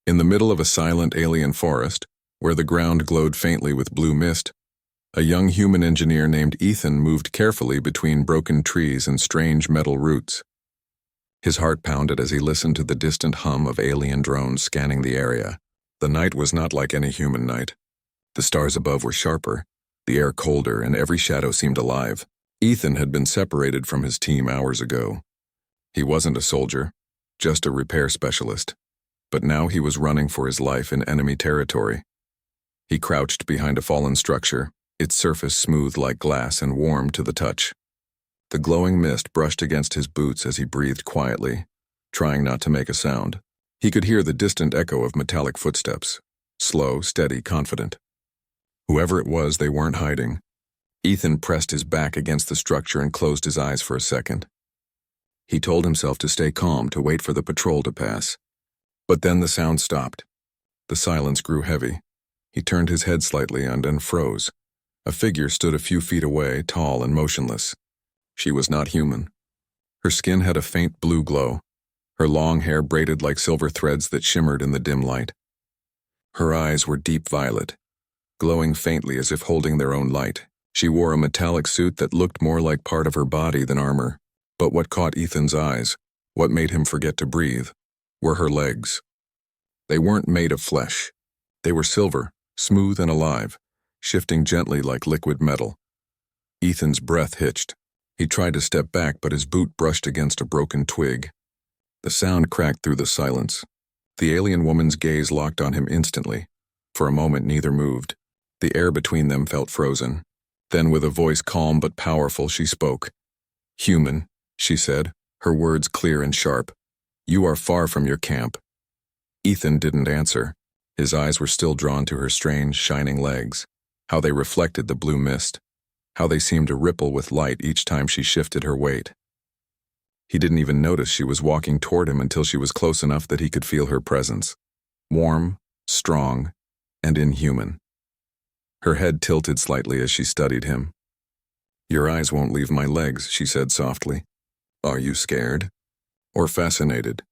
In the middle of a silent alien forest, where the ground glowed faintly with blue mist, a young human engineer named Ethan moved carefully between broken trees and strange metal roots. His heart pounded as he listened to the distant hum of alien drones scanning the area. The night was not like any human night. The stars above were sharper, the air colder, and every shadow seemed alive. Ethan had been separated from his team hours ago. He wasn't a soldier, just a repair specialist. But now he was running for his life in enemy territory. He crouched behind a fallen structure, its surface smooth like glass and warm to the touch. The glowing mist brushed against his boots as he breathed quietly, trying not to make a sound. He could hear the distant echo of metallic footsteps, slow, steady, confident. Whoever it was, they weren't hiding. Ethan pressed his back against the structure and closed his eyes for a second. He told himself to stay calm, to wait for the patrol to pass. But then the sound stopped. The silence grew heavy. He turned his head slightly and then froze. A figure stood a few feet away, tall and motionless. She was not human. Her skin had a faint blue glow, her long hair braided like silver threads that shimmered in the dim light. Her eyes were deep violet, glowing faintly as if holding their own light. She wore a metallic suit that looked more like part of her body than armor. But what caught Ethan's eyes, what made him forget to breathe, were her legs. They weren't made of flesh. They were silver, smooth and alive, shifting gently like liquid metal. Ethan's breath hitched. He tried to step back, but his boot brushed against a broken twig. The sound cracked through the silence. The alien woman's gaze locked on him instantly. For a moment, neither moved. The air between them felt frozen. Then, with a voice calm but powerful, she spoke. "Human," she said, her words clear and sharp. "You are far from your camp." Ethan didn't answer. His eyes were still drawn to her strange, shining legs, how they reflected the blue mist, how they seemed to ripple with light each time she shifted her weight. He didn't even notice she was walking toward him until she was close enough that he could feel her presence. Warm, strong, and inhuman. Her head tilted slightly as she studied him. "Your eyes won't leave my legs," she said softly. "Are you scared? Or fascinated?"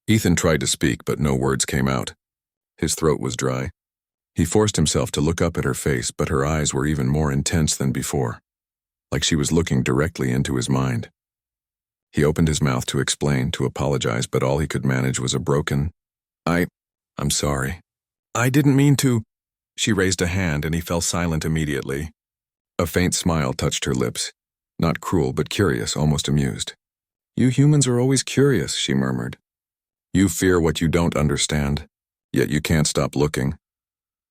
Ethan tried to speak, but no words came out. His throat was dry. He forced himself to look up at her face, but her eyes were even more intense than before, like she was looking directly into his mind. He opened his mouth to explain, to apologize, but all he could manage was a broken, I'm sorry. I didn't mean to." She raised a hand and he fell silent immediately. A faint smile touched her lips, not cruel but curious, almost amused. "You humans are always curious," she murmured. "You fear what you don't understand, yet you can't stop looking."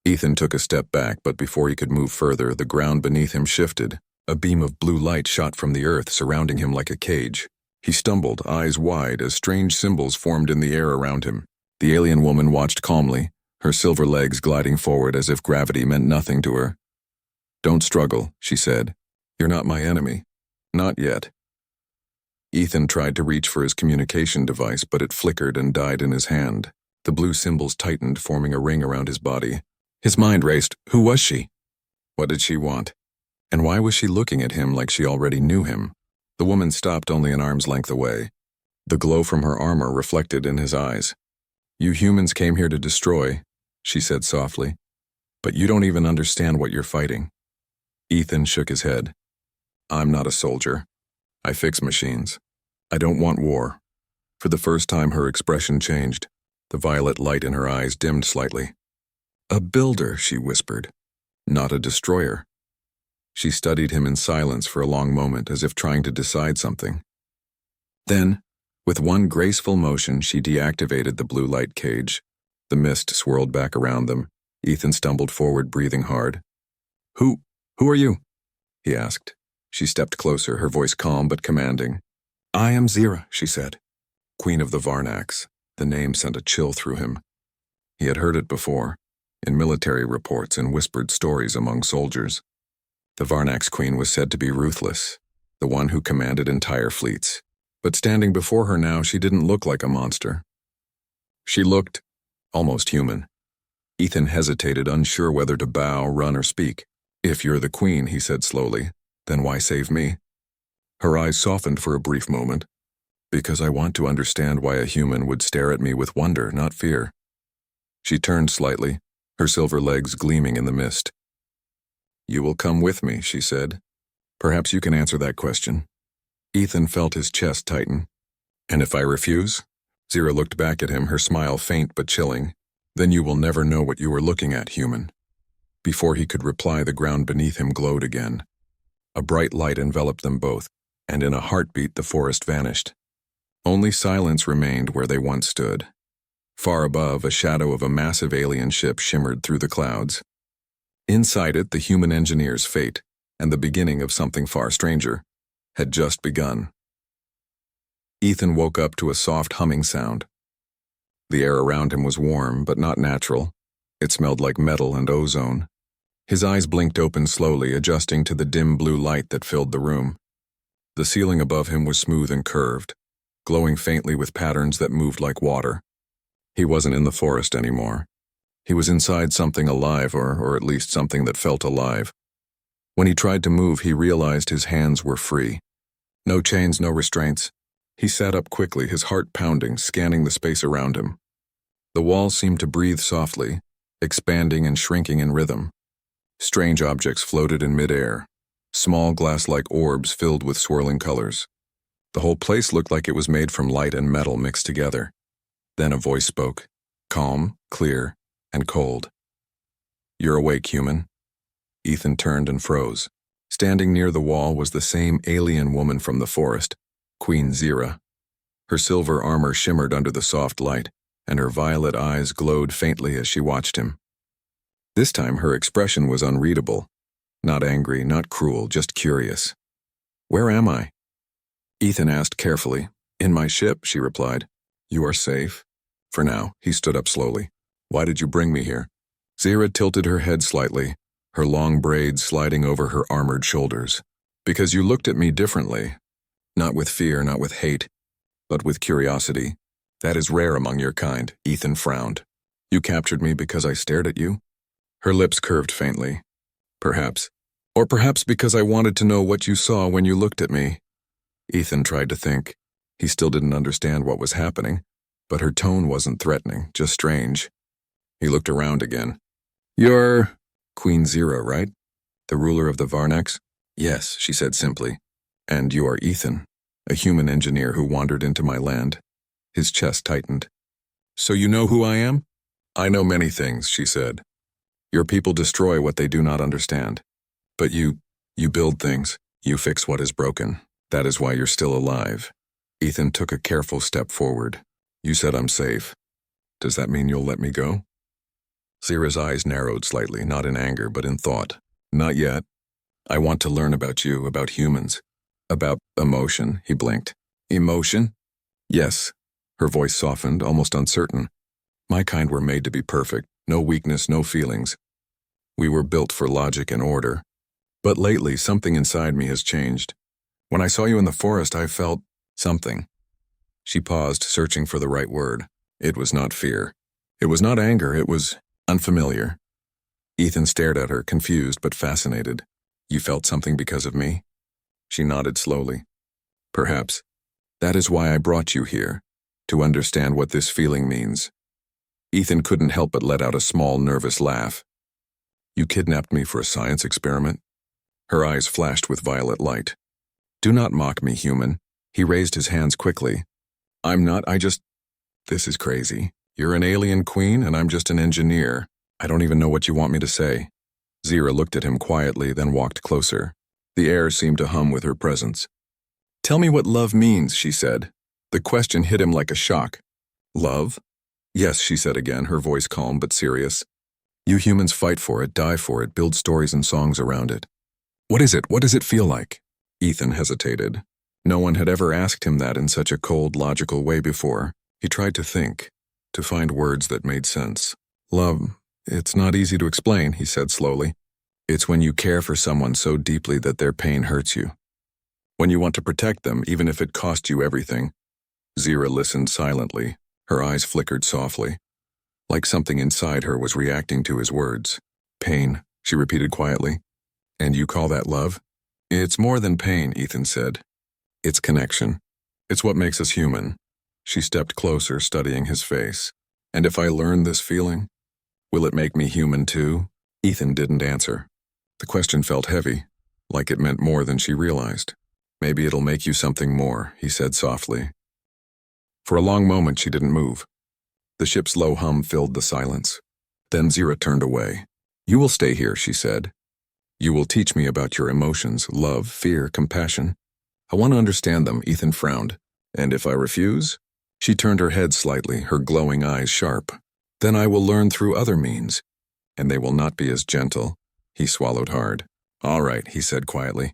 Ethan took a step back, but before he could move further, the ground beneath him shifted. A beam of blue light shot from the earth, surrounding him like a cage. He stumbled, eyes wide, as strange symbols formed in the air around him. The alien woman watched calmly, her silver legs gliding forward as if gravity meant nothing to her. "Don't struggle," she said. "You're not my enemy. Not yet." Ethan tried to reach for his communication device, but it flickered and died in his hand. The blue symbols tightened, forming a ring around his body. His mind raced. Who was she? What did she want? And why was she looking at him like she already knew him? The woman stopped only an arm's length away. The glow from her armor reflected in his eyes. "You humans came here to destroy," she said softly. "But you don't even understand what you're fighting." Ethan shook his head. "I'm not a soldier. I fix machines. I don't want war." For the first time, her expression changed. The violet light in her eyes dimmed slightly. "A builder," she whispered. "Not a destroyer." She studied him in silence for a long moment, as if trying to decide something. Then, with one graceful motion, she deactivated the blue light cage. The mist swirled back around them. Ethan stumbled forward, breathing hard. Who are you?" he asked. She stepped closer, her voice calm but commanding. "I am Zira," she said. "Queen of the Varnax." The name sent a chill through him. He had heard it before, in military reports and whispered stories among soldiers. The Varnax queen was said to be ruthless, the one who commanded entire fleets. But standing before her now, she didn't look like a monster. She looked almost human. Ethan hesitated, unsure whether to bow, run, or speak. "If you're the queen," he said slowly, "then why save me?" Her eyes softened for a brief moment. "Because I want to understand why a human would stare at me with wonder, not fear." She turned slightly, her silver legs gleaming in the mist. "You will come with me," she said. "Perhaps you can answer that question." Ethan felt his chest tighten. "And if I refuse?" Zira looked back at him, her smile faint but chilling. "Then you will never know what you are looking at, human." Before he could reply, the ground beneath him glowed again. A bright light enveloped them both, and in a heartbeat the forest vanished. Only silence remained where they once stood. Far above, a shadow of a massive alien ship shimmered through the clouds. Inside it, the human engineer's fate, and the beginning of something far stranger, had just begun. Ethan woke up to a soft humming sound. The air around him was warm, but not natural. It smelled like metal and ozone. His eyes blinked open slowly, adjusting to the dim blue light that filled the room. The ceiling above him was smooth and curved, glowing faintly with patterns that moved like water. He wasn't in the forest anymore. He was inside something alive, or at least something that felt alive. When he tried to move, he realized his hands were free. No chains, no restraints. He sat up quickly, his heart pounding, scanning the space around him. The walls seemed to breathe softly, expanding and shrinking in rhythm. Strange objects floated in midair, small glass-like orbs filled with swirling colors. The whole place looked like it was made from light and metal mixed together. Then a voice spoke, calm, clear, and cold. "You're awake, human." Ethan turned and froze. Standing near the wall was the same alien woman from the forest, Queen Zira. Her silver armor shimmered under the soft light, and her violet eyes glowed faintly as she watched him. This time her expression was unreadable. Not angry, not cruel, just curious. "Where am I?" Ethan asked carefully. "In my ship," she replied. "You are safe." "For now." He stood up slowly. "Why did you bring me here?" Zira tilted her head slightly, her long braids sliding over her armored shoulders. "Because you looked at me differently. Not with fear, not with hate, but with curiosity. That is rare among your kind." Ethan frowned. "You captured me because I stared at you?" Her lips curved faintly. "Perhaps. Or perhaps because I wanted to know what you saw when you looked at me." Ethan tried to think. He still didn't understand what was happening, but her tone wasn't threatening, just strange. He looked around again. "You're Queen Zira, right? The ruler of the Varnax?" "Yes," she said simply. "And you are Ethan, a human engineer who wandered into my land." His chest tightened. "So you know who I am?" "I know many things," she said. "Your people destroy what they do not understand. But you build things. You fix what is broken. That is why you're still alive." Ethan took a careful step forward. "You said I'm safe. Does that mean you'll let me go?" Zira's eyes narrowed slightly, not in anger, but in thought. "Not yet. I want to learn about you, about humans. About emotion," he blinked. "Emotion?" "Yes." Her voice softened, almost uncertain. "My kind were made to be perfect. No weakness, no feelings. We were built for logic and order. But lately, something inside me has changed. When I saw you in the forest, I felt something." She paused, searching for the right word. It was not fear. It was not anger. It was unfamiliar. Ethan stared at her, confused but fascinated. "You felt something because of me?" She nodded slowly. "Perhaps. That is why I brought you here, to understand what this feeling means." Ethan couldn't help but let out a small, nervous laugh. "You kidnapped me for a science experiment?" Her eyes flashed with violet light. "Do not mock me, human." He raised his hands quickly. "I'm not, This is crazy. You're an alien queen, and I'm just an engineer. I don't even know what you want me to say." Zira looked at him quietly, then walked closer. The air seemed to hum with her presence. "Tell me what love means," she said. The question hit him like a shock. "Love?" "Yes," she said again, her voice calm but serious. "You humans fight for it, die for it, build stories and songs around it. What is it? What does it feel like?" Ethan hesitated. No one had ever asked him that in such a cold, logical way before. He tried to think, to find words that made sense. "Love, it's not easy to explain," he said slowly. "It's when you care for someone so deeply that their pain hurts you. When you want to protect them, even if it costs you everything." Zira listened silently. Her eyes flickered softly, like something inside her was reacting to his words. "Pain," she repeated quietly. "And you call that love?" "It's more than pain," Ethan said. "It's connection. It's what makes us human." She stepped closer, studying his face. And if I learn this feeling, will it make me human too? Ethan didn't answer. The question felt heavy, like it meant more than she realized. Maybe it'll make you something more, he said softly. For a long moment she didn't move. The ship's low hum filled the silence. Then Zira turned away. You will stay here, she said. You will teach me about your emotions, love, fear, compassion. I want to understand them, Ethan frowned. And if I refuse? She turned her head slightly, her glowing eyes sharp. Then I will learn through other means. And they will not be as gentle. He swallowed hard. All right, he said quietly.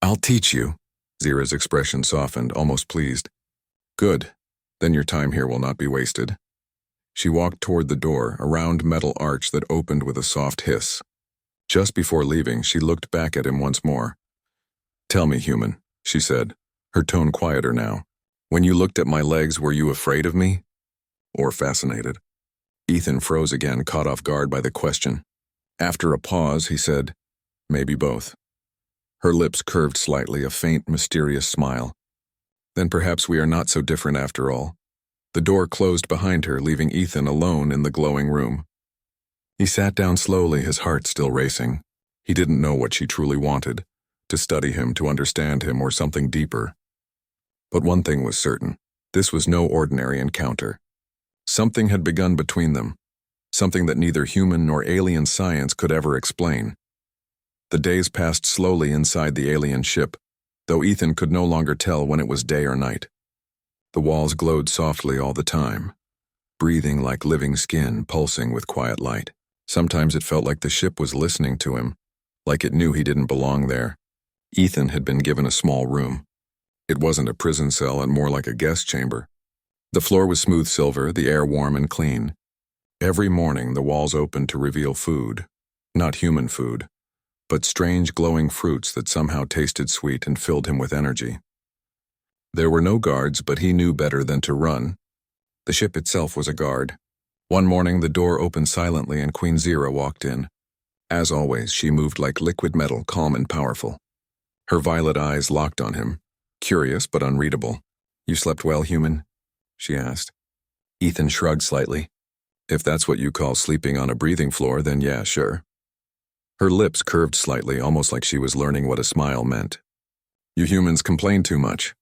I'll teach you. Zira's expression softened, almost pleased. Good. Then your time here will not be wasted. She walked toward the door, a round metal arch that opened with a soft hiss. Just before leaving, she looked back at him once more. Tell me, human, she said, her tone quieter now. When you looked at my legs, were you afraid of me? Or fascinated? Ethan froze again, caught off guard by the question. After a pause, he said, maybe both. Her lips curved slightly, a faint, mysterious smile. Then perhaps we are not so different after all. The door closed behind her, leaving Ethan alone in the glowing room. He sat down slowly, his heart still racing. He didn't know what she truly wanted, to study him, to understand him, or something deeper. But one thing was certain. This was no ordinary encounter. Something had begun between them, something that neither human nor alien science could ever explain. The days passed slowly inside the alien ship, though Ethan could no longer tell when it was day or night. The walls glowed softly all the time, breathing like living skin, pulsing with quiet light. Sometimes it felt like the ship was listening to him, like it knew he didn't belong there. Ethan had been given a small room. It wasn't a prison cell and more like a guest chamber. The floor was smooth silver, the air warm and clean. Every morning the walls opened to reveal food, not human food, but strange glowing fruits that somehow tasted sweet and filled him with energy. There were no guards, but he knew better than to run. The ship itself was a guard. One morning the door opened silently and Queen Zira walked in. As always, she moved like liquid metal, calm and powerful. Her violet eyes locked on him, curious but unreadable. You slept well, human? She asked. Ethan shrugged slightly. If that's what you call sleeping on a breathing floor, then yeah, sure. Her lips curved slightly, almost like she was learning what a smile meant. You humans complain too much,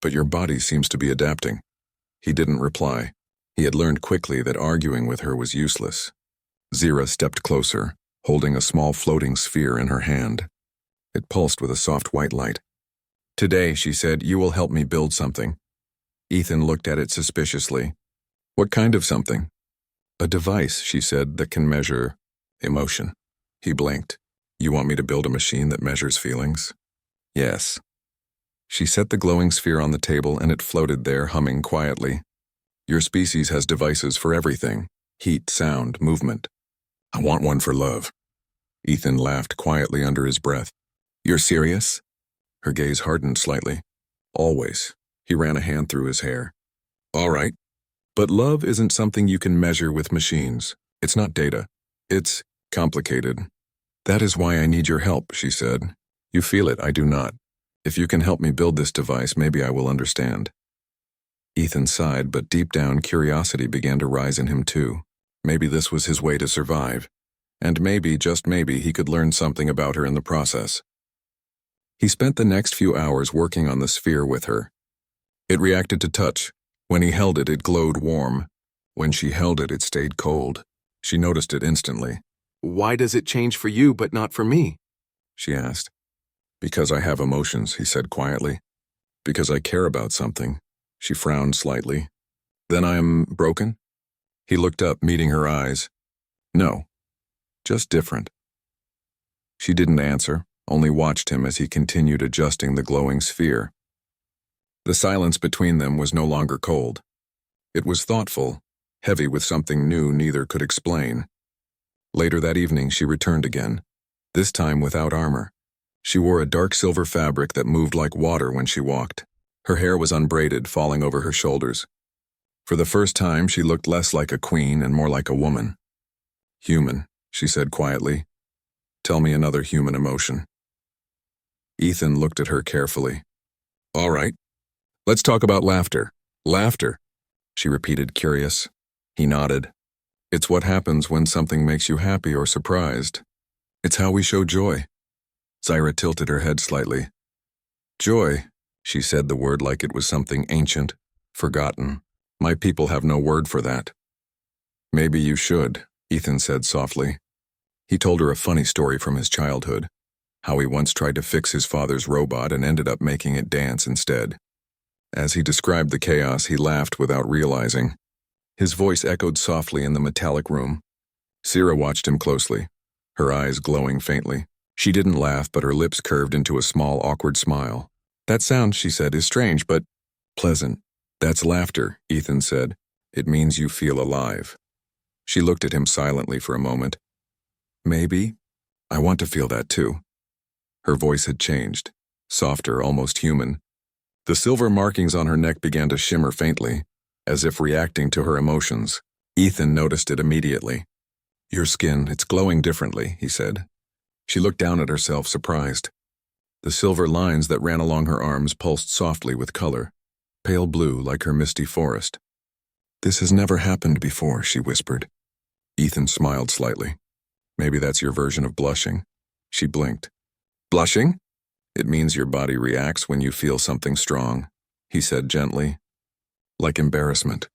but your body seems to be adapting. He didn't reply. He had learned quickly that arguing with her was useless. Zira stepped closer, holding a small floating sphere in her hand. It pulsed with a soft white light. Today, she said, you will help me build something. Ethan looked at it suspiciously. What kind of something? A device, she said, that can measure emotion. He blinked. You want me to build a machine that measures feelings? Yes. She set the glowing sphere on the table and it floated there, humming quietly. Your species has devices for everything. Heat, sound, movement. I want one for love. Ethan laughed quietly under his breath. You're serious? Her gaze hardened slightly. Always. He ran a hand through his hair. All right. But love isn't something you can measure with machines. It's not data. It's complicated. That is why I need your help, she said. You feel it, I do not. If you can help me build this device, maybe I will understand. Ethan sighed, but deep down curiosity began to rise in him too. Maybe this was his way to survive. And maybe, just maybe, he could learn something about her in the process. He spent the next few hours working on the sphere with her. It reacted to touch. When he held it, it glowed warm. When she held it, it stayed cold. She noticed it instantly. Why does it change for you but not for me? She asked. Because I have emotions, he said quietly. Because I care about something. She frowned slightly. Then I am broken? He looked up, meeting her eyes. No, just different. She didn't answer, only watched him as he continued adjusting the glowing sphere. The silence between them was no longer cold. It was thoughtful, heavy with something new neither could explain. Later that evening she returned again, this time without armor. She wore a dark silver fabric that moved like water when she walked. Her hair was unbraided, falling over her shoulders. For the first time, she looked less like a queen and more like a woman. Human, she said quietly. Tell me another human emotion. Ethan looked at her carefully. All right. Let's talk about laughter. Laughter, she repeated, curious. He nodded. It's what happens when something makes you happy or surprised. It's how we show joy. Zyra tilted her head slightly. Joy, she said the word like it was something ancient, forgotten. My people have no word for that. Maybe you should, Ethan said softly. He told her a funny story from his childhood, how he once tried to fix his father's robot and ended up making it dance instead. As he described the chaos, he laughed without realizing. His voice echoed softly in the metallic room. Zyra watched him closely, her eyes glowing faintly. She didn't laugh, but her lips curved into a small, awkward smile. That sound, she said, is strange, but pleasant. That's laughter, Ethan said. It means you feel alive. She looked at him silently for a moment. Maybe. I want to feel that too. Her voice had changed, softer, almost human. The silver markings on her neck began to shimmer faintly, as if reacting to her emotions. Ethan noticed it immediately. Your skin, it's glowing differently, he said. She looked down at herself, surprised. The silver lines that ran along her arms pulsed softly with color, pale blue like her misty forest. This has never happened before, she whispered. Ethan smiled slightly. Maybe that's your version of blushing. She blinked. Blushing? It means your body reacts when you feel something strong, he said gently. Like embarrassment.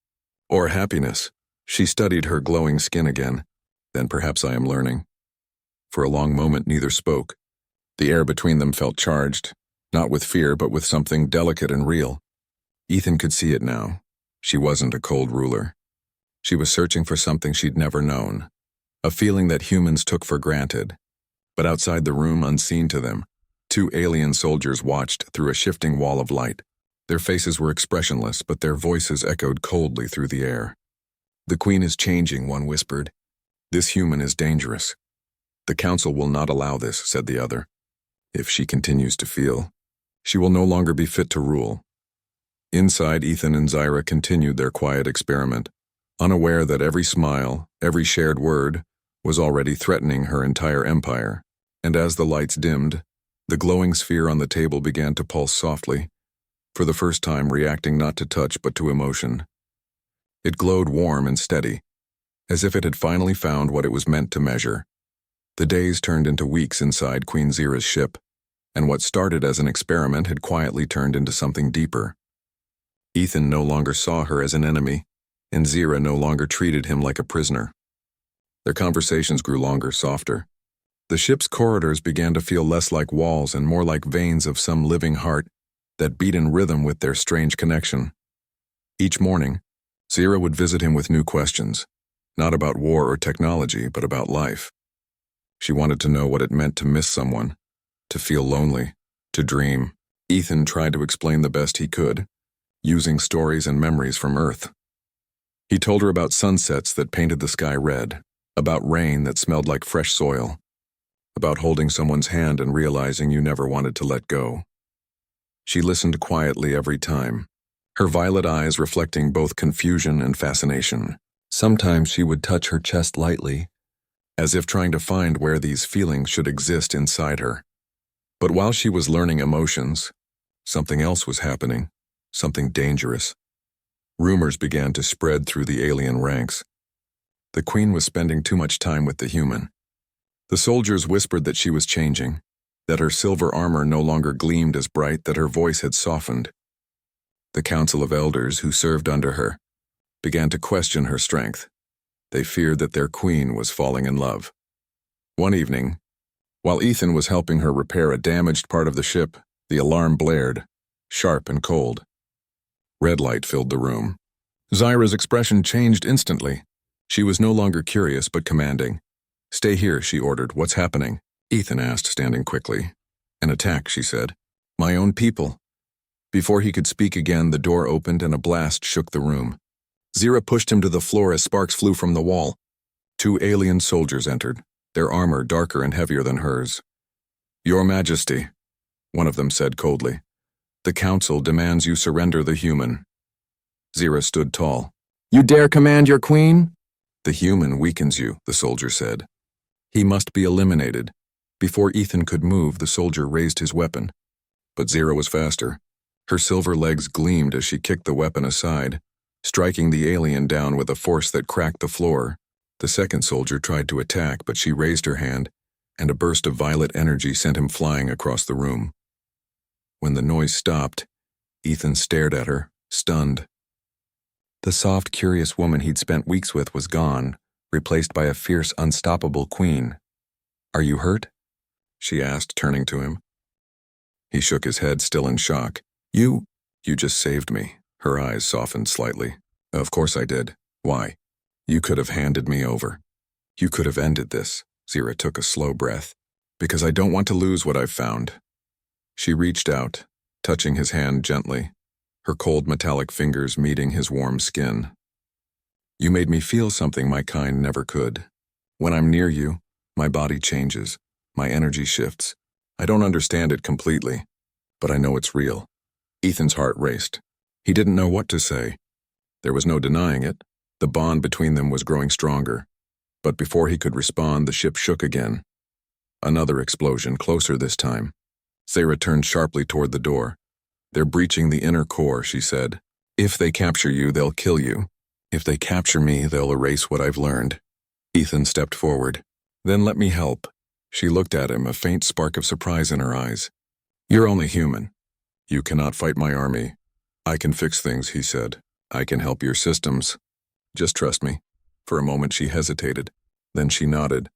Or happiness. She studied her glowing skin again. Then perhaps I am learning. For a long moment neither spoke. The air between them felt charged, not with fear but with something delicate and real. Ethan could see it now. She wasn't a cold ruler. She was searching for something she'd never known, a feeling that humans took for granted. But outside the room, unseen to them, two alien soldiers watched through a shifting wall of light. Their faces were expressionless, but their voices echoed coldly through the air. The Queen is changing, one whispered. This human is dangerous. The Council will not allow this, said the other. If she continues to feel, she will no longer be fit to rule. Inside, Ethan and Zyra continued their quiet experiment, unaware that every smile, every shared word, was already threatening her entire empire. And as the lights dimmed, the glowing sphere on the table began to pulse softly, for the first time reacting not to touch but to emotion. It glowed warm and steady, as if it had finally found what it was meant to measure. The days turned into weeks inside Queen Zyra's ship, and what started as an experiment had quietly turned into something deeper. Ethan no longer saw her as an enemy, and Zyra no longer treated him like a prisoner. Their conversations grew longer, softer. The ship's corridors began to feel less like walls and more like veins of some living heart that beat in rhythm with their strange connection. Each morning, Zyra would visit him with new questions, not about war or technology, but about life. She wanted to know what it meant to miss someone, to feel lonely, to dream. Ethan tried to explain the best he could, using stories and memories from Earth. He told her about sunsets that painted the sky red, about rain that smelled like fresh soil, about holding someone's hand and realizing you never wanted to let go. She listened quietly every time, her violet eyes reflecting both confusion and fascination. Sometimes she would touch her chest lightly, as if trying to find where these feelings should exist inside her. But while she was learning emotions, something else was happening, something dangerous. Rumors began to spread through the alien ranks. The Queen was spending too much time with the human. The soldiers whispered that she was changing, that her silver armor no longer gleamed as bright, that her voice had softened. The Council of Elders, who served under her, began to question her strength. They feared that their queen was falling in love. One evening, while Ethan was helping her repair a damaged part of the ship, the alarm blared, sharp and cold. Red light filled the room. Zyra's expression changed instantly. She was no longer curious but commanding. Stay here, she ordered. What's happening? Ethan asked, standing quickly. An attack, she said. My own people. Before he could speak again, the door opened and a blast shook the room. Zyra pushed him to the floor as sparks flew from the wall. Two alien soldiers entered, their armor darker and heavier than hers. Your Majesty, one of them said coldly. The Council demands you surrender the human. Zyra stood tall. You dare command your queen? The human weakens you, the soldier said. He must be eliminated. Before Ethan could move, the soldier raised his weapon. But Zyra was faster. Her silver legs gleamed as she kicked the weapon aside, striking the alien down with a force that cracked the floor. The second soldier tried to attack, but she raised her hand, and a burst of violet energy sent him flying across the room. When the noise stopped, Ethan stared at her, stunned. The soft, curious woman he'd spent weeks with was gone, replaced by a fierce, unstoppable queen. "Are you hurt?" she asked, turning to him. He shook his head, still in shock. You just saved me." Her eyes softened slightly. "Of course I did. Why? You could have handed me over. You could have ended this." Zira took a slow breath. "Because I don't want to lose what I've found." She reached out, touching his hand gently, her cold metallic fingers meeting his warm skin. "You made me feel something my kind never could. When I'm near you, my body changes, my energy shifts. I don't understand it completely, but I know it's real." Ethan's heart raced. He didn't know what to say. There was no denying it. The bond between them was growing stronger. But before he could respond, the ship shook again. Another explosion, closer this time. Zira turned sharply toward the door. "They're breaching the inner core," she said. "If they capture you, they'll kill you. If they capture me, they'll erase what I've learned." Ethan stepped forward. "Then let me help." She looked at him, a faint spark of surprise in her eyes. "You're only human. You cannot fight my army. I can fix things," he said. "I can help your systems. Just trust me." For a moment she hesitated. Then she nodded.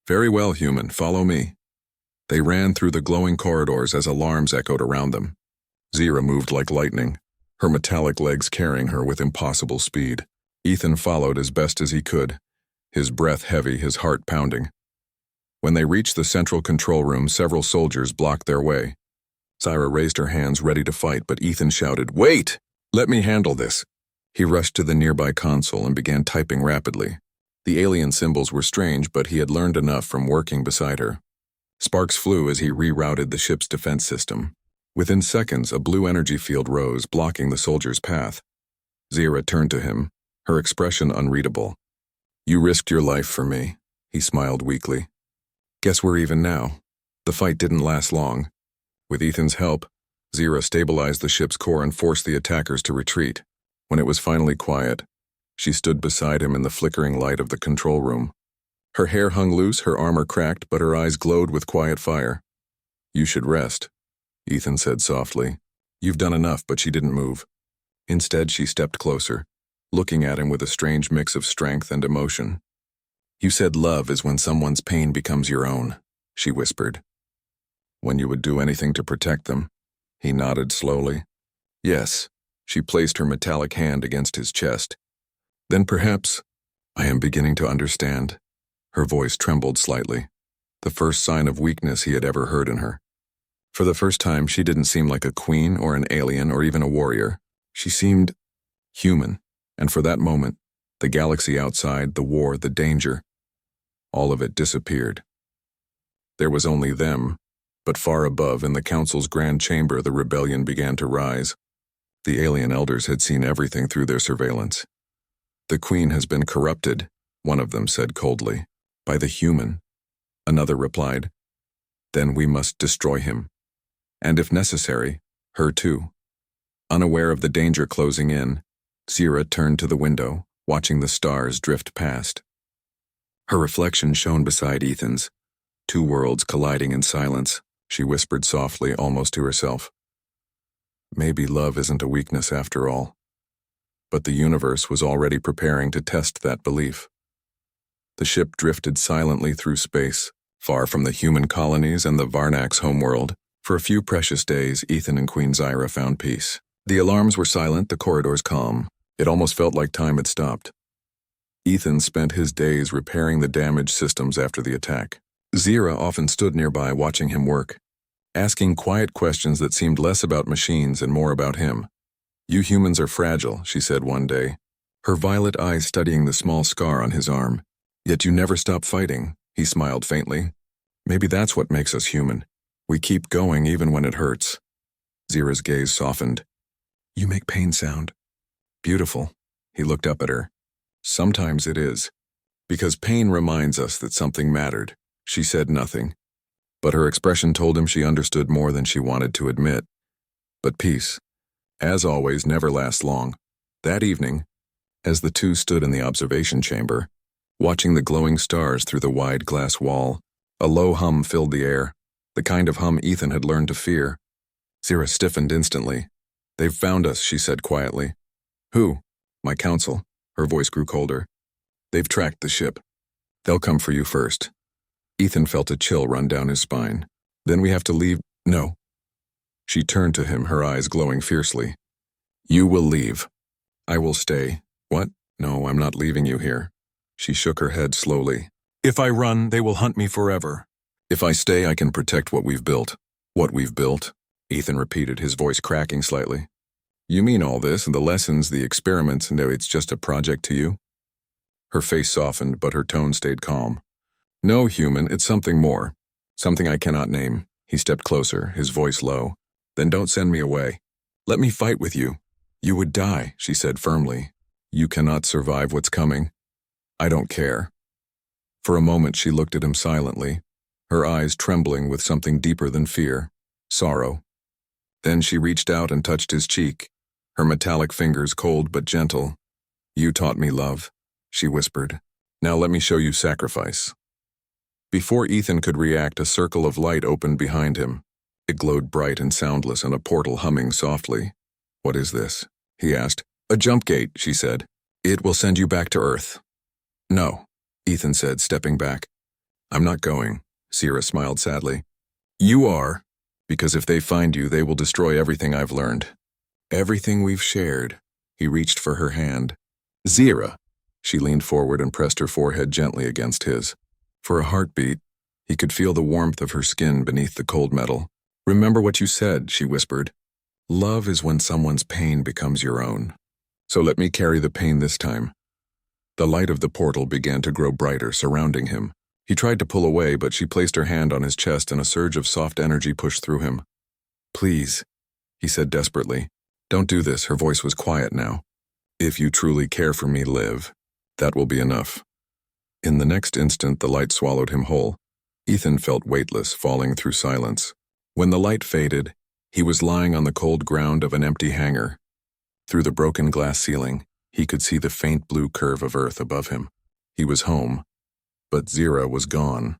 "Very well, human, follow me." They ran through the glowing corridors as alarms echoed around them. Zira moved like lightning, her metallic legs carrying her with impossible speed. Ethan followed as best as he could, his breath heavy, his heart pounding. When they reached the central control room, several soldiers blocked their way. Zira raised her hands ready to fight, but Ethan shouted, "Wait! Let me handle this." He rushed to the nearby console and began typing rapidly. The alien symbols were strange, but he had learned enough from working beside her. Sparks flew as he rerouted the ship's defense system. Within seconds, a blue energy field rose, blocking the soldier's path. Zira turned to him, her expression unreadable. "You risked your life for me," he smiled weakly. "Guess we're even now." The fight didn't last long. With Ethan's help, Zira stabilized the ship's core and forced the attackers to retreat. When it was finally quiet, she stood beside him in the flickering light of the control room. Her hair hung loose, her armor cracked, but her eyes glowed with quiet fire. "You should rest," Ethan said softly. "You've done enough," but she didn't move. Instead, she stepped closer, looking at him with a strange mix of strength and emotion. "You said love is when someone's pain becomes your own," she whispered. "When you would do anything to protect them?" He nodded slowly. "Yes." She placed her metallic hand against his chest. "Then perhaps I am beginning to understand." Her voice trembled slightly, the first sign of weakness he had ever heard in her. For the first time, she didn't seem like a queen or an alien or even a warrior. She seemed human, and for that moment, the galaxy outside, the war, the danger, all of it disappeared. There was only them, but far above, in the council's grand chamber, the rebellion began to rise. The alien elders had seen everything through their surveillance. "The queen has been corrupted," one of them said coldly. "By the human," another replied. "Then we must destroy him. And if necessary, her too." Unaware of the danger closing in, Zira turned to the window, watching the stars drift past. Her reflection shone beside Ethan's, two worlds colliding in silence. She whispered softly, almost to herself. Maybe love isn't a weakness after all. But the universe was already preparing to test that belief. The ship drifted silently through space, far from the human colonies and the Varnak's homeworld. For a few precious days, Ethan and Queen Zira found peace. The alarms were silent, the corridors calm. It almost felt like time had stopped. Ethan spent his days repairing the damaged systems after the attack. Zira often stood nearby watching him work, asking quiet questions that seemed less about machines and more about him. "You humans are fragile," she said one day, her violet eyes studying the small scar on his arm. "Yet you never stop fighting," he smiled faintly. "Maybe that's what makes us human. We keep going even when it hurts." Zira's gaze softened. "You make pain sound beautiful." He looked up at her. "Sometimes it is. Because pain reminds us that something mattered." She said nothing, but her expression told him she understood more than she wanted to admit. But peace, as always, never lasts long. That evening, As the two stood in the observation chamber, watching the glowing stars through the wide glass wall, a low hum filled the air, the kind of hum Ethan had learned to fear. Zira stiffened instantly. "They've found us," she said quietly. "Who?" "My council." Her voice grew colder. "They've tracked the ship. They'll come for you first." Ethan felt a chill run down his spine. "Then we have to leave." "No." She turned to him, her eyes glowing fiercely. "You will leave." "I will stay." "What?" "No, I'm not leaving you here." She shook her head slowly. "If I run, they will hunt me forever. If I stay, I can protect what we've built." "What we've built?" Ethan repeated, his voice cracking slightly. "You mean all this, and the lessons, the experiments, and it's just a project to you?" Her face softened, but her tone stayed calm. "No, human, it's something more. Something I cannot name." He stepped closer, his voice low. "Then don't send me away. Let me fight with you." "You would die," she said firmly. "You cannot survive what's coming." "I don't care." For a moment she looked at him silently, her eyes trembling with something deeper than fear, sorrow. Then she reached out and touched his cheek, her metallic fingers cold but gentle. "You taught me love," she whispered. "Now let me show you sacrifice." Before Ethan could react, a circle of light opened behind him. It glowed bright and soundless, and a portal humming softly. "What is this?" he asked. "A jump gate," she said. "It will send you back to Earth." "No," Ethan said, stepping back. "I'm not going," Zira smiled sadly. "You are, because if they find you, they will destroy everything I've learned. Everything we've shared." He reached for her hand. "Zira!" She leaned forward and pressed her forehead gently against his. For a heartbeat, he could feel the warmth of her skin beneath the cold metal. "Remember what you said," she whispered. "Love is when someone's pain becomes your own. So let me carry the pain this time." The light of the portal began to grow brighter, surrounding him. He tried to pull away, but she placed her hand on his chest and a surge of soft energy pushed through him. "Please," he said desperately. "Don't do this." Her voice was quiet now. "If you truly care for me, live. That will be enough." In the next instant, the light swallowed him whole. Ethan felt weightless, falling through silence. When the light faded, he was lying on the cold ground of an empty hangar. Through the broken glass ceiling, he could see the faint blue curve of Earth above him. He was home, but Zira was gone.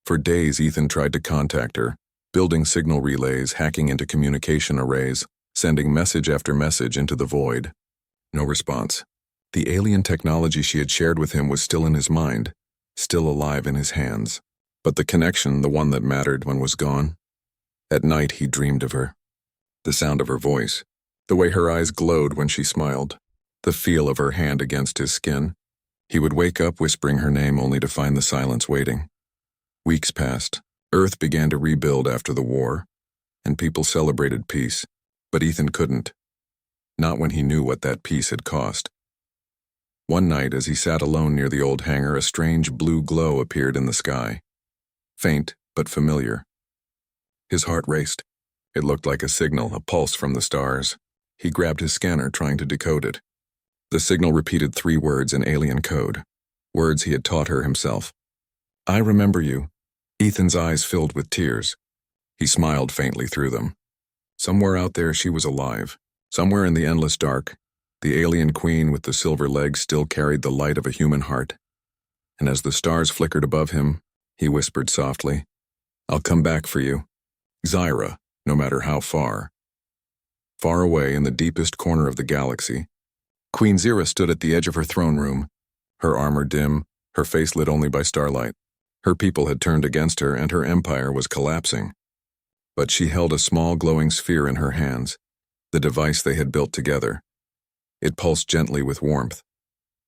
For days, Ethan tried to contact her, building signal relays, hacking into communication arrays, sending message after message into the void. No response. The alien technology she had shared with him was still in his mind, still alive in his hands. But the connection, the one that mattered, was gone. At night, he dreamed of her. The sound of her voice, the way her eyes glowed when she smiled, the feel of her hand against his skin. He would wake up whispering her name only to find the silence waiting. Weeks passed. Earth began to rebuild after the war, and people celebrated peace. But Ethan couldn't. Not when he knew what that peace had cost. One night, as he sat alone near the old hangar, a strange blue glow appeared in the sky. Faint, but familiar. His heart raced. It looked like a signal, a pulse from the stars. He grabbed his scanner, trying to decode it. The signal repeated 3 words in alien code, words he had taught her himself. "I remember you." Ethan's eyes filled with tears. He smiled faintly through them. Somewhere out there she was alive. Somewhere in the endless dark, the alien queen with the silver legs still carried the light of a human heart. And as the stars flickered above him, he whispered softly, "I'll come back for you. Zira, no matter how far." Far away in the deepest corner of the galaxy, Queen Zira stood at the edge of her throne room, her armor dim, her face lit only by starlight. Her people had turned against her, and her empire was collapsing. But she held a small glowing sphere in her hands, the device they had built together. It pulsed gently with warmth.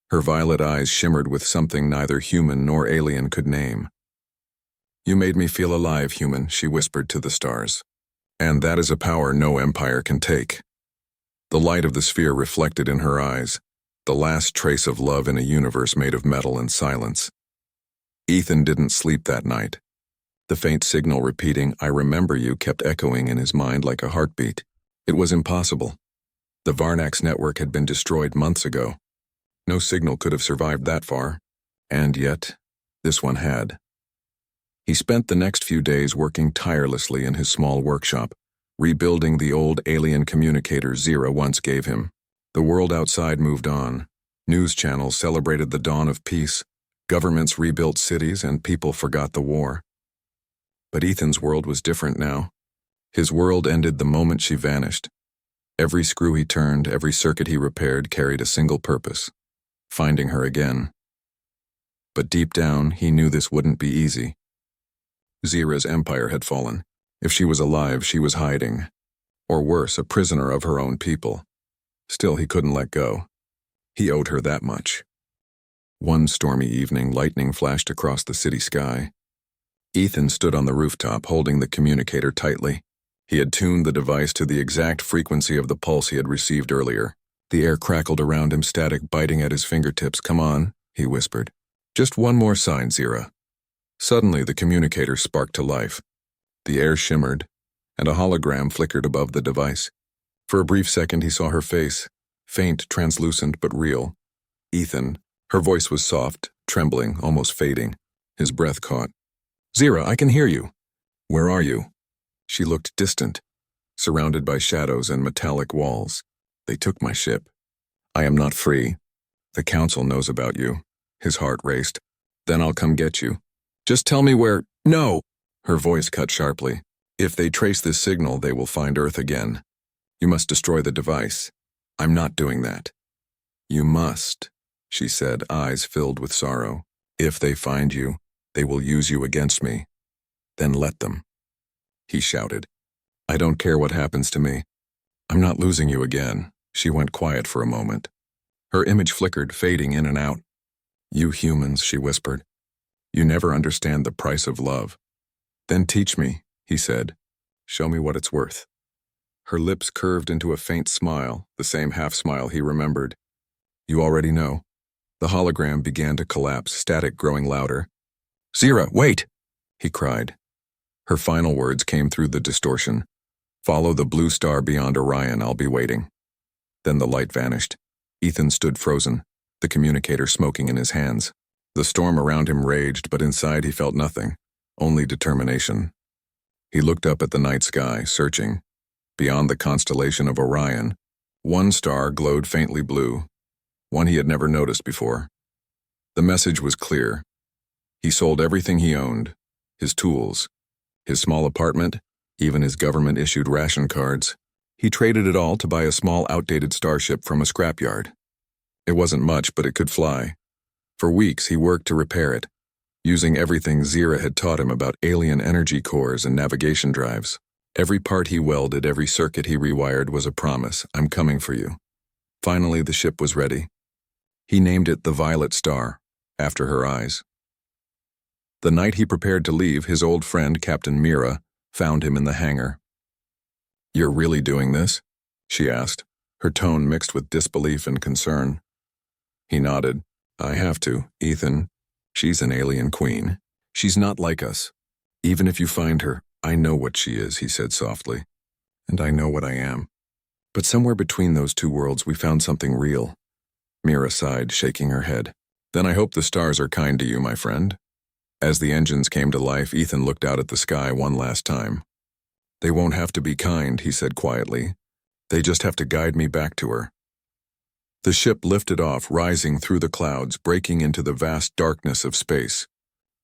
Her violet eyes shimmered with something neither human nor alien could name. "You made me feel alive, human," she whispered to the stars. "And that is a power no empire can take." The light of the sphere reflected in her eyes, the last trace of love in a universe made of metal and silence. Ethan didn't sleep that night. The faint signal repeating, "I remember you," kept echoing in his mind like a heartbeat. It was impossible. The Varnak's network had been destroyed months ago. No signal could have survived that far. And yet, this one had. He spent the next few days working tirelessly in his small workshop, rebuilding the old alien communicator Zira once gave him. The world outside moved on. News channels celebrated the dawn of peace. Governments rebuilt cities and people forgot the war. But Ethan's world was different now. His world ended the moment she vanished. Every screw he turned, every circuit he repaired carried a single purpose: finding her again. But deep down, he knew this wouldn't be easy. Zira's empire had fallen. If she was alive, she was hiding. Or worse, a prisoner of her own people. Still, he couldn't let go. He owed her that much. One stormy evening, lightning flashed across the city sky. Ethan stood on the rooftop, holding the communicator tightly. He had tuned the device to the exact frequency of the pulse he had received earlier. The air crackled around him, static biting at his fingertips. "Come on," he whispered. "Just one more sign, Zira." Suddenly, the communicator sparked to life. The air shimmered, and a hologram flickered above the device. For a brief second, he saw her face, faint, translucent, but real. Ethan. Her voice was soft, trembling, almost fading. His breath caught. "Zira, I can hear you." "Where are you?" She looked distant, surrounded by shadows and metallic walls. "They took my ship. I am not free. The council knows about you." His heart raced. "Then I'll come get you. Just tell me where—" "No!" Her voice cut sharply. "If they trace this signal, they will find Earth again. You must destroy the device." "I'm not doing that." "You must," she said, eyes filled with sorrow. "If they find you, they will use you against me. Then let them." He shouted. "I don't care what happens to me. I'm not losing you again." She went quiet for a moment. Her image flickered, fading in and out. "You humans," she whispered. "You never understand the price of love." "Then teach me," he said. "Show me what it's worth." Her lips curved into a faint smile, the same half-smile he remembered. "You already know." The hologram began to collapse, static growing louder. "Zira, wait!" he cried. Her final words came through the distortion. "Follow the blue star beyond Orion, I'll be waiting." Then the light vanished. Ethan stood frozen, the communicator smoking in his hands. The storm around him raged, but inside he felt nothing, only determination. He looked up at the night sky, searching. Beyond the constellation of Orion, one star glowed faintly blue, one he had never noticed before. The message was clear. He sold everything he owned, his tools, his small apartment, even his government-issued ration cards. He traded it all to buy a small, outdated starship from a scrapyard. It wasn't much, but it could fly. For weeks, he worked to repair it, using everything Zira had taught him about alien energy cores and navigation drives. Every part he welded, every circuit he rewired was a promise: "I'm coming for you." Finally, the ship was ready. He named it the Violet Star, after her eyes. The night he prepared to leave, his old friend, Captain Mira, found him in the hangar. "You're really doing this?" she asked, her tone mixed with disbelief and concern. He nodded. "I have to, Ethan. She's an alien queen. She's not like us. Even if you find her, I know what she is," he said softly. "And I know what I am. But somewhere between those two worlds, we found something real." Mira sighed, shaking her head. "Then I hope the stars are kind to you, my friend." As the engines came to life, Ethan looked out at the sky one last time. "They won't have to be kind," he said quietly. "They just have to guide me back to her." The ship lifted off, rising through the clouds, breaking into the vast darkness of space.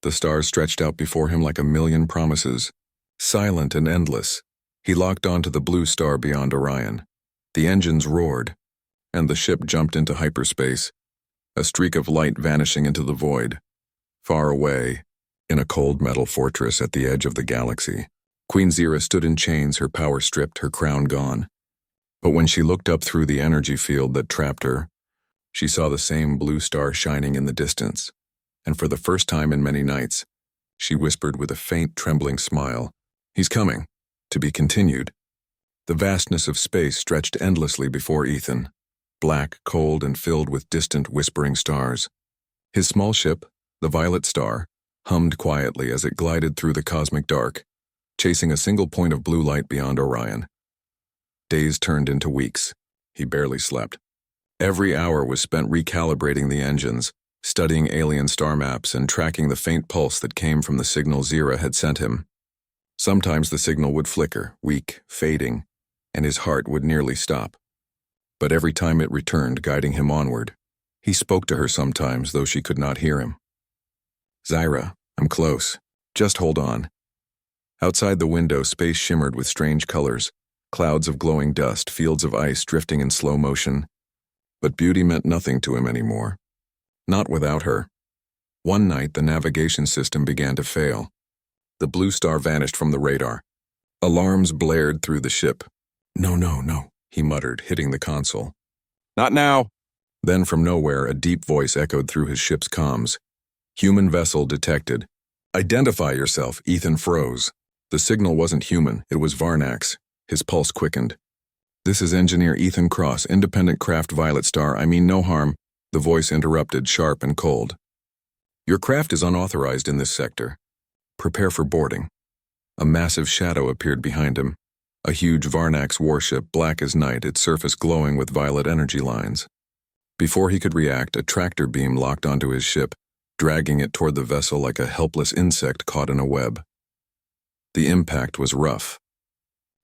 The stars stretched out before him like a million promises, silent and endless. He locked onto the blue star beyond Orion. The engines roared, and the ship jumped into hyperspace, a streak of light vanishing into the void. Far away, in a cold metal fortress at the edge of the galaxy, Queen Zira stood in chains, her power stripped, her crown gone. But when she looked up through the energy field that trapped her, she saw the same blue star shining in the distance, and for the first time in many nights, she whispered with a faint, trembling smile, "He's coming." To be continued. The vastness of space stretched endlessly before Ethan, black, cold, and filled with distant, whispering stars. His small ship, the Violet Star, hummed quietly as it glided through the cosmic dark, chasing a single point of blue light beyond Orion. Days turned into weeks. He barely slept. Every hour was spent recalibrating the engines, studying alien star maps, and tracking the faint pulse that came from the signal Zira had sent him. Sometimes the signal would flicker, weak, fading, and his heart would nearly stop. but every time it returned, guiding him onward. He spoke to her sometimes, though she could not hear him. "Zyra, I'm close. Just hold on." Outside the window, space shimmered with strange colors, clouds of glowing dust, fields of ice drifting in slow motion. But beauty meant nothing to him anymore. Not without her. One night, the navigation system began to fail. The blue star vanished from the radar. Alarms blared through the ship. "No, no, no," he muttered, hitting the console. "Not now!" Then from nowhere, a deep voice echoed through his ship's comms. "Human vessel detected. Identify yourself." Ethan froze. The signal wasn't human, it was Varnak's. His pulse quickened. "This is Engineer Ethan Cross, Independent Craft Violet Star. I mean no harm." The voice interrupted, sharp and cold. "Your craft is unauthorized in this sector. Prepare for boarding." A massive shadow appeared behind him. A huge Varnak's warship, black as night, its surface glowing with violet energy lines. Before he could react, a tractor beam locked onto his ship, dragging it toward the vessel like a helpless insect caught in a web. The impact was rough.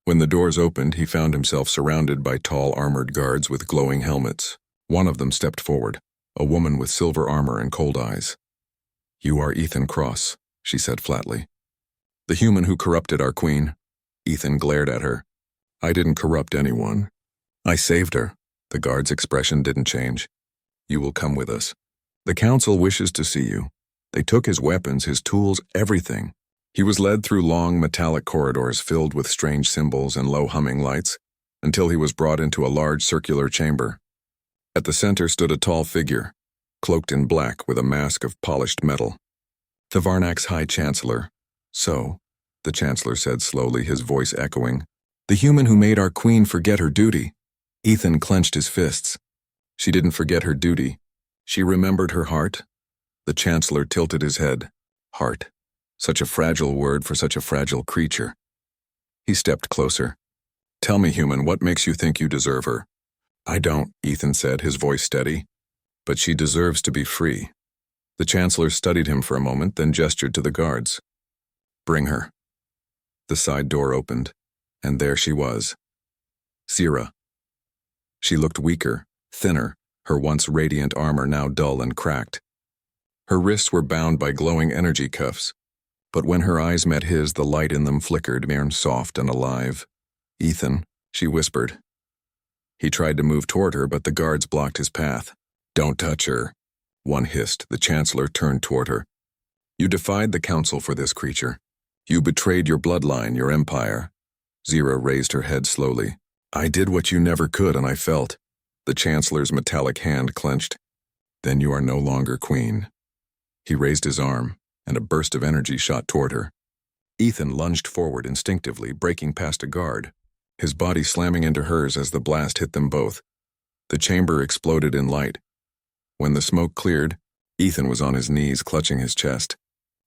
When the doors opened, he found himself surrounded by tall armored guards with glowing helmets. One of them stepped forward, a woman with silver armor and cold eyes. "You are Ethan Cross," she said flatly. "The human who corrupted our queen." Ethan glared at her. "I didn't corrupt anyone. I saved her." The guard's expression didn't change. "You will come with us. The council wishes to see you." They took his weapons, his tools, everything. He was led through long metallic corridors filled with strange symbols and low humming lights, until he was brought into a large circular chamber. At the center stood a tall figure, cloaked in black with a mask of polished metal. "The Varnak's High Chancellor." "So," the Chancellor said slowly, his voice echoing. "The human who made our queen forget her duty." Ethan clenched his fists. She didn't forget her duty. She remembered her heart. The Chancellor tilted his head. Heart. Such a fragile word for such a fragile creature. He stepped closer. "Tell me, human, what makes you think you deserve her?" "I don't," Ethan said, his voice steady. "But she deserves to be free." The Chancellor studied him for a moment, then gestured to the guards. "Bring her." The side door opened, and there she was. Zyra. She looked weaker, thinner, her once radiant armor now dull and cracked. Her wrists were bound by glowing energy cuffs, but when her eyes met his, the light in them flickered, mere soft and alive. "Ethan," she whispered. He tried to move toward her, but the guards blocked his path. "Don't touch her," one hissed. The Chancellor turned toward her. "You defied the council for this creature. You betrayed your bloodline, your empire." Zyra raised her head slowly. "I did what you never could, and I felt." The Chancellor's metallic hand clenched. "Then you are no longer queen." He raised his arm, and a burst of energy shot toward her. Ethan lunged forward instinctively, breaking past a guard, his body slamming into hers as the blast hit them both. The chamber exploded in light. When the smoke cleared, Ethan was on his knees, clutching his chest.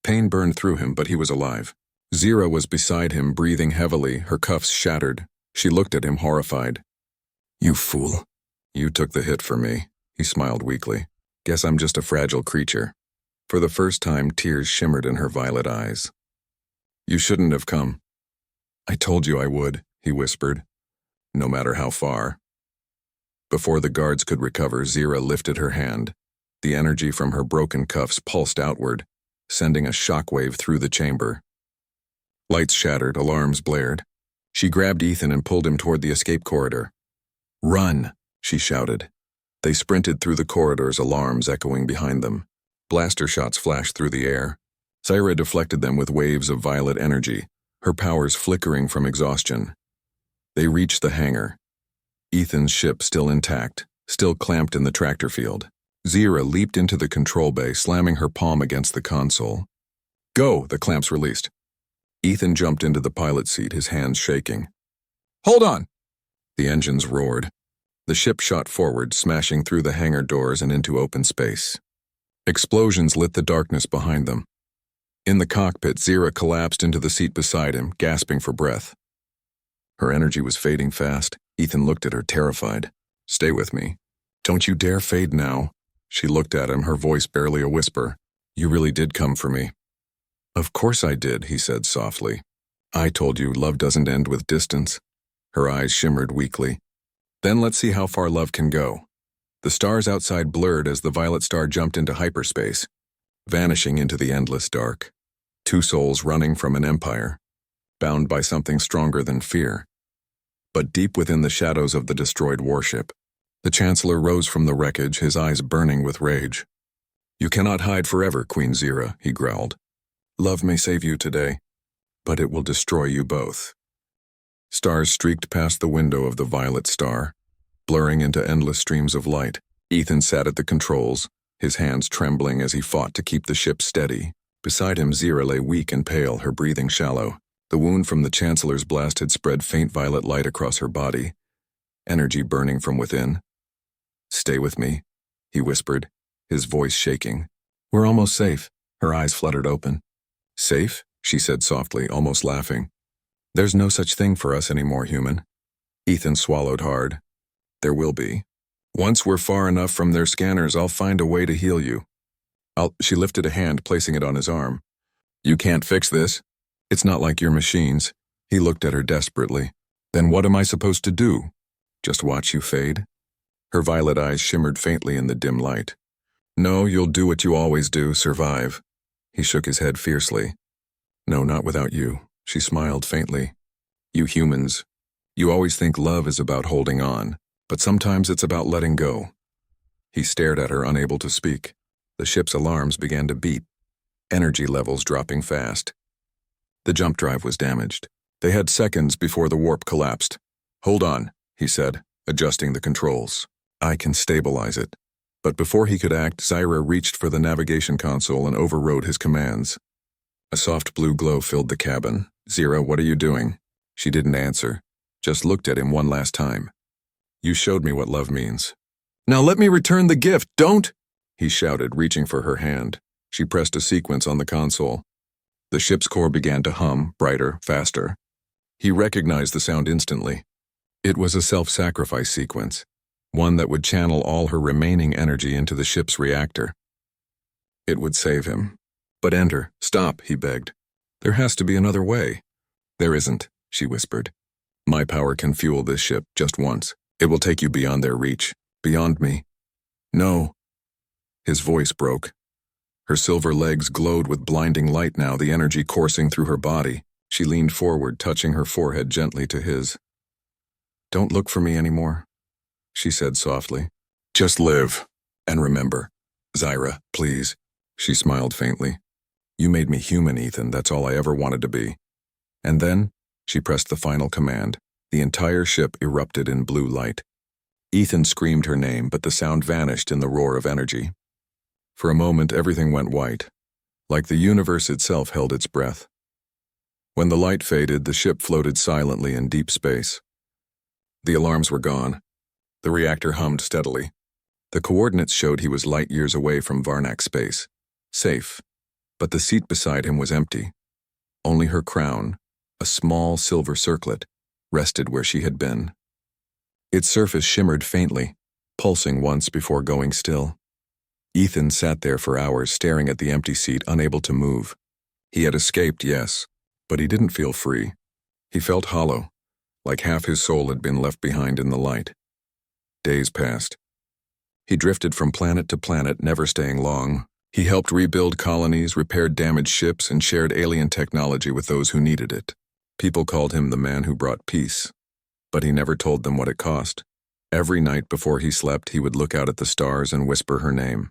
Pain burned through him, but he was alive. Zyra was beside him, breathing heavily, her cuffs shattered. She looked at him, horrified. "You fool. You took the hit for me," he smiled weakly. "Guess I'm just a fragile creature." For the first time, tears shimmered in her violet eyes. "You shouldn't have come." "I told you I would," he whispered. "No matter how far." Before the guards could recover, Zyra lifted her hand. The energy from her broken cuffs pulsed outward, sending a shockwave through the chamber. Lights shattered, alarms blared. She grabbed Ethan and pulled him toward the escape corridor. "Run!" she shouted. They sprinted through the corridors, alarms echoing behind them. Blaster shots flashed through the air. Zyra deflected them with waves of violet energy, her powers flickering from exhaustion. They reached the hangar. Ethan's ship still intact, still clamped in the tractor field. Zyra leaped into the control bay, slamming her palm against the console. "Go!" The clamps released. Ethan jumped into the pilot seat, his hands shaking. "Hold on!" The engines roared. The ship shot forward, smashing through the hangar doors and into open space. Explosions lit the darkness behind them. In the cockpit, Zyra collapsed into the seat beside him, gasping for breath. Her energy was fading fast. Ethan looked at her, terrified. "Stay with me. Don't you dare fade now." She looked at him, her voice barely a whisper. "You really did come for me." "Of course I did," he said softly. "I told you love doesn't end with distance." Her eyes shimmered weakly. Then let's see how far love can go. The stars outside blurred as the violet star jumped into hyperspace, vanishing into the endless dark. Two souls running from an empire, bound by something stronger than fear. But deep within the shadows of the destroyed warship, the Chancellor rose from the wreckage, his eyes burning with rage. "You cannot hide forever, Queen Zira," he growled. "Love may save you today, but it will destroy you both." Stars streaked past the window of the violet star, blurring into endless streams of light. Ethan sat at the controls, his hands trembling as he fought to keep the ship steady. Beside him, Zira lay weak and pale, her breathing shallow. The wound from the Chancellor's blast had spread faint violet light across her body, energy burning from within. "Stay with me," he whispered, his voice shaking. "We're almost safe." Her eyes fluttered open. "Safe?" she said softly, almost laughing. "There's no such thing for us anymore, human." Ethan swallowed hard. "There will be. Once we're far enough from their scanners, I'll find a way to heal you." She lifted a hand, placing it on his arm. "You can't fix this. It's not like your machines." He looked at her desperately. "Then what am I supposed to do? Just watch you fade?" Her violet eyes shimmered faintly in the dim light. "No, you'll do what you always do, survive." He shook his head fiercely. "No, not without you." She smiled faintly. "You humans, you always think love is about holding on, but sometimes it's about letting go." He stared at her, unable to speak. The ship's alarms began to beep, energy levels dropping fast. The jump drive was damaged. They had seconds before the warp collapsed. "Hold on," he said, adjusting the controls. "I can stabilize it." But before he could act, Zira reached for the navigation console and overrode his commands. A soft blue glow filled the cabin. "Zira, what are you doing?" She didn't answer, just looked at him one last time. "You showed me what love means. Now let me return the gift, don't!" he shouted, reaching for her hand. She pressed a sequence on the console. The ship's core began to hum, brighter, faster. He recognized the sound instantly. It was a self-sacrifice sequence, one that would channel all her remaining energy into the ship's reactor. It would save him. "But enter, stop," he begged. "There has to be another way." "There isn't," she whispered. "My power can fuel this ship just once. It will take you beyond their reach, beyond me." "No." His voice broke. Her silver legs glowed with blinding light now, the energy coursing through her body. She leaned forward, touching her forehead gently to his. "Don't look for me anymore," she said softly. "Just live. And remember, Zira, please." She smiled faintly. "You made me human, Ethan. That's all I ever wanted to be." And then, she pressed the final command. The entire ship erupted in blue light. Ethan screamed her name, but the sound vanished in the roar of energy. For a moment, everything went white, like the universe itself held its breath. When the light faded, the ship floated silently in deep space. The alarms were gone. The reactor hummed steadily. The coordinates showed he was light years away from Varnak space, safe, but the seat beside him was empty. Only her crown, a small silver circlet, rested where she had been. Its surface shimmered faintly, pulsing once before going still. Ethan sat there for hours, staring at the empty seat, unable to move. He had escaped, yes, but he didn't feel free. He felt hollow, like half his soul had been left behind in the light. Days passed. He drifted from planet to planet, never staying long. He helped rebuild colonies, repaired damaged ships, and shared alien technology with those who needed it. People called him the man who brought peace, but he never told them what it cost. Every night before he slept, he would look out at the stars and whisper her name.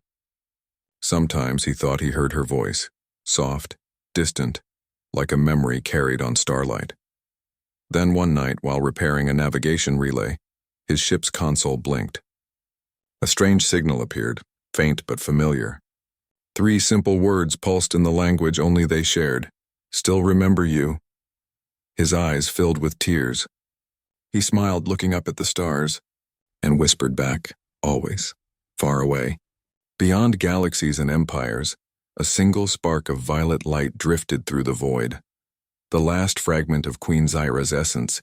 Sometimes he thought he heard her voice, soft, distant, like a memory carried on starlight. Then one night, while repairing a navigation relay, his ship's console blinked. A strange signal appeared, faint but familiar. 3 simple words pulsed in the language only they shared. "Still remember you." His eyes filled with tears. He smiled, looking up at the stars, and whispered back, "Always, far away." Beyond galaxies and empires, a single spark of violet light drifted through the void. The last fragment of Queen Zira's essence,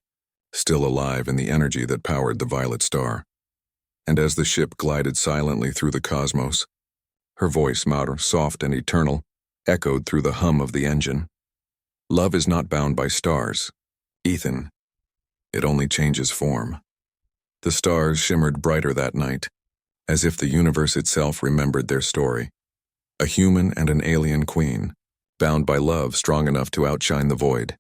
still alive in the energy that powered the violet star. And as the ship glided silently through the cosmos, her voice, soft and eternal, echoed through the hum of the engine. Love is not bound by stars, Ethan. It only changes form. The stars shimmered brighter that night, as if the universe itself remembered their story. A human and an alien queen, bound by love strong enough to outshine the void.